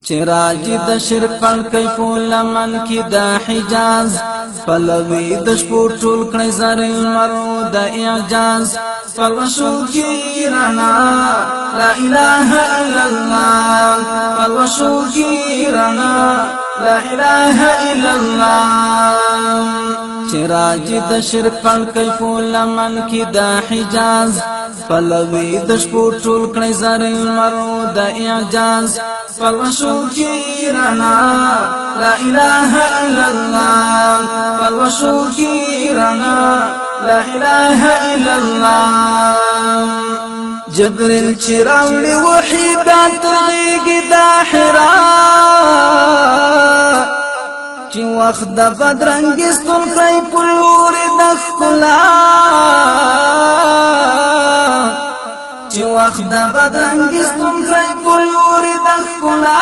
چراجی د شرک پړکې په لمن کې د حجاز پلوي د شپو ټول کړي زرین مرو د اعجاز فلوشو کی رنا لا اله الا الله فلوشو کی رنا لا اله الا الله چراجی د شرک پړکې په لمن کې د حجاز پلوي د شپو ټول کړي زرین مرو د اعجاز فلوشو کی رنا لا اله الا الله فلوشو کی رنا لا اله الا الله جبريل چراوړي وحيدات ترغيږي د حرا چې وخت د بدرنګ ستون کوي پلور د خلا چې وخت د بدرنګ ستون کوي پلور د خلا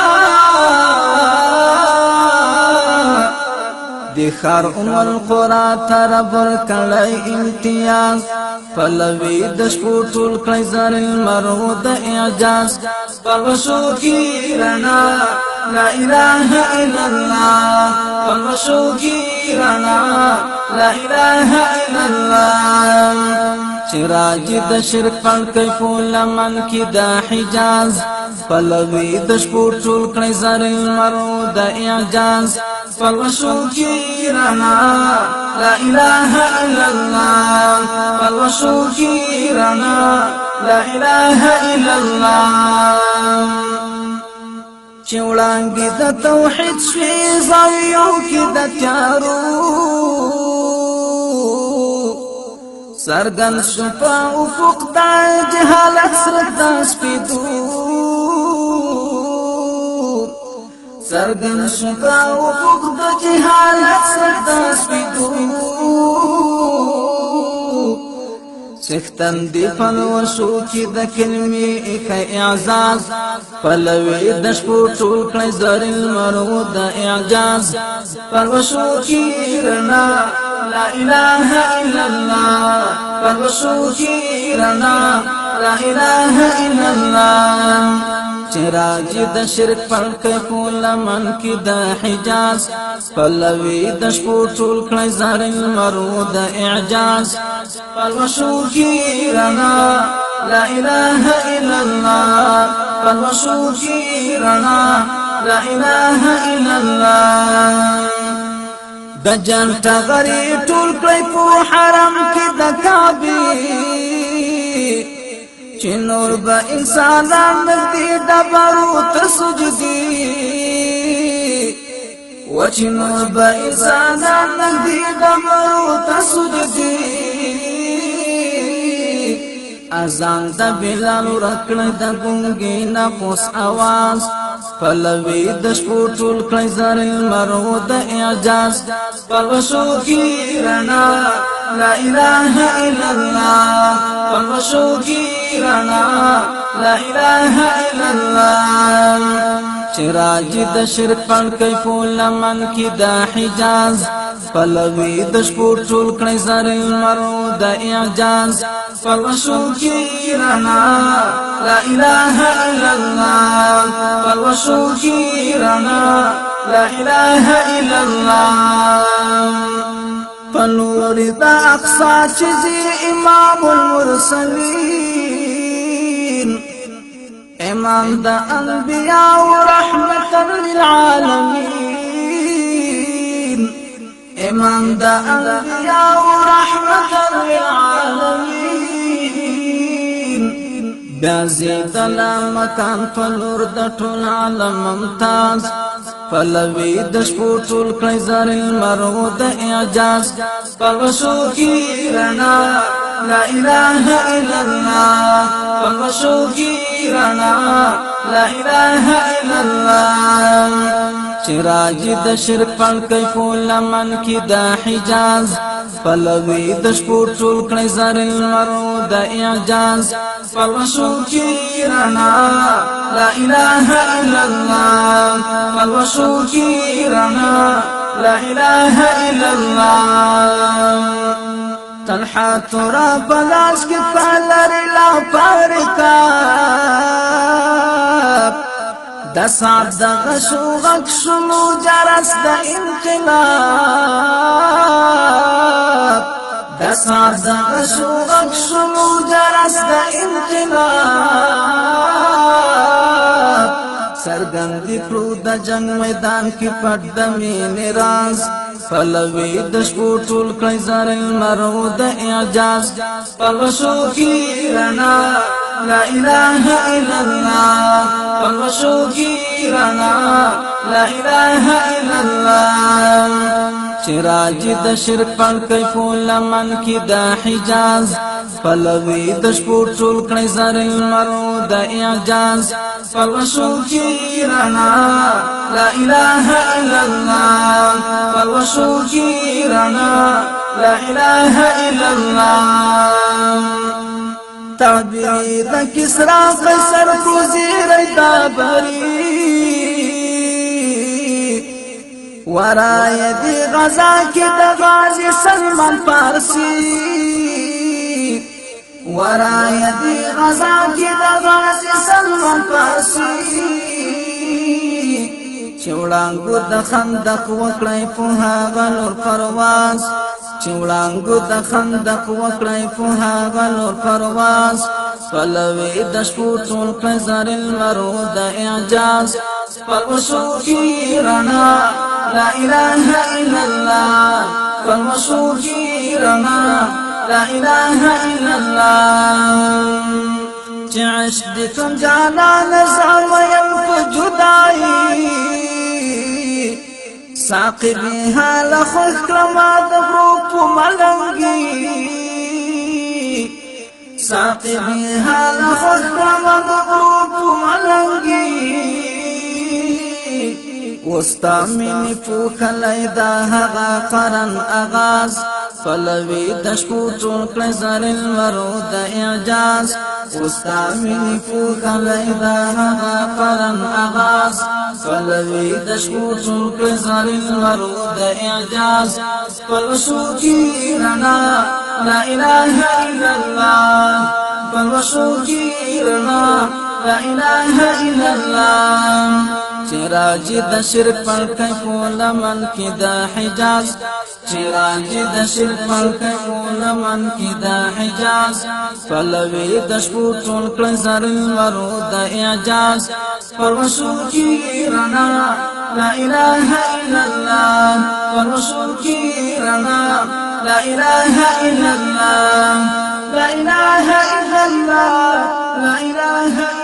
دی خار القرى تر برکړی امتیاز پلوي د شپو ټول کړي زرین مرو د اعجاز پلوشو کی رنا لا اله الا الله پلوشو کی رنا لا اله الا الله چراجی د شرک پړکې په لمن کې د حجاز پلوي د شپو ټول کړي زرین مرو د اعجاز فلوشو کی رنا لا اله الا الله فلوشو کی رنا لا اله الا الله چوړانګي د توحید شي زاویو کې د تیارو سرګن شپه افق د جهالت سره د سپیدو سرګن شپه افق د جهالت سره د سپیدو سختن دی پلوشو کې د کلمې اخی اعزاز پلوي د شپو ټول کړي زرین مرو د اعجاز پلوشو کې رنا لا اله الا الله پلوشو کې رنا لا اله الا الله چراجی د شرک پړکې په لمن کې د حجاز پلوي د شپو ټول کړي زرین مرو د اعجاز پلوشو کی رنا لا اله الا الله پلوشو کی رنا لا اله الا الله د جنت غری ټول کړي په حرم کې د کعبه چې نور به انسانان نږدې ډبرو ته سجدي و چې نور به انسانان نږدې ډبرو ته سجدي اذان د بلال ورکړه د ګونګې نفس आवाज پلوي د شپو ټول کړي زرین مرو د اعجاز پلوشو کی رنا لا اله الا الله پلوشو کی رنا لا اله الا الله چراجی د شرک پړکې په لمن کې د حجاز پلوي د شپو ټول کړي زرین مرو د اعجاز پلوشو کی رنا لا اله الا الله پلوشو کی رنا لا اله الا الله پنور د اقصا چې امام المرسلین امام د انبیاء رحمت للعالمین امام د انبیاء رحمت للعالمین بازید مکان پلور د ټول عالم ممتاز پلوي د شپو ټول کړي زرین مرو د اعجاز پلوشو کی رنا لا اله الا الله پلوشو کی رنا لا اله الا الله چراجی د شرک پړکې په لمن کې د حجاز پلوي د شپو ټول کړي زرین مرو د اعجاز پلوشو کی رنا لا اله الا الله پلوشو کی رنا لا اله الا الله تنحا ترا بلاس کی پالر لا پارکا د سعد د غشو غک شلو جرس د انقلاب د سعد د غشو غک شلو جرس د انقلاب سرګندې کړو د جنگ میدان کې پټ د مینې راز پلوي د شپو ټول کړی زر المرو د اعجاز پلوشو کې رڼا لا اله الا الله پلوشو کې رڼا لا اله الا الله چراج د شرک پړ کوي په لمن کې د حجاز پلوي د شپو ټول کړی زر المرو د اعجاز پلوشو کې رڼا لا اله الا الله پلوشو کې رڼا لا اله الا الله تعبیر د کسرا قیصر وزیر دابری ورای دی غزا کې د غازی سلمان فارسی ورای دی غزا کې د غازی سلمان فارسی چوڑانگو د خندق وکړی په هغه لور پرواز چوڑانگو د خندق وکړی په هغه لور پرواز پلوي د شپو ټول کړی زر المرو د اعجاز پلوشو کې رڼا لا اله الا الله پلوشو کې رڼا لا اله الا الله چې عشق دې کوم جانان زاویم په جدائی ساقبی حال خوش کرما د غروب ملنگی ساقبی حال خوش کرما د غروب ملنگی وستا منی پوکلی دا هغا قرن اغاز پلوی د شپو ټول کړی زر المرو د اعجاز وستا منی پوکلی دا هغا قرن اغاز پلوی د شپو ټول کړی زر المرو د اعجاز پلوشو کې رڼا لا اله الا الله پلوشو کې رڼا لا اله الا الله چراج د شرک پر کوي په لمن کې د حجاز چراج د شرک پر کوي په لمن کې د حجاز پلوي د شپو ټول کړی زر المرو د اعجاز پروشو کې رڼا لا اله الا الله پروشو کې رڼا لا اله الا الله لا اله الا الله لا اله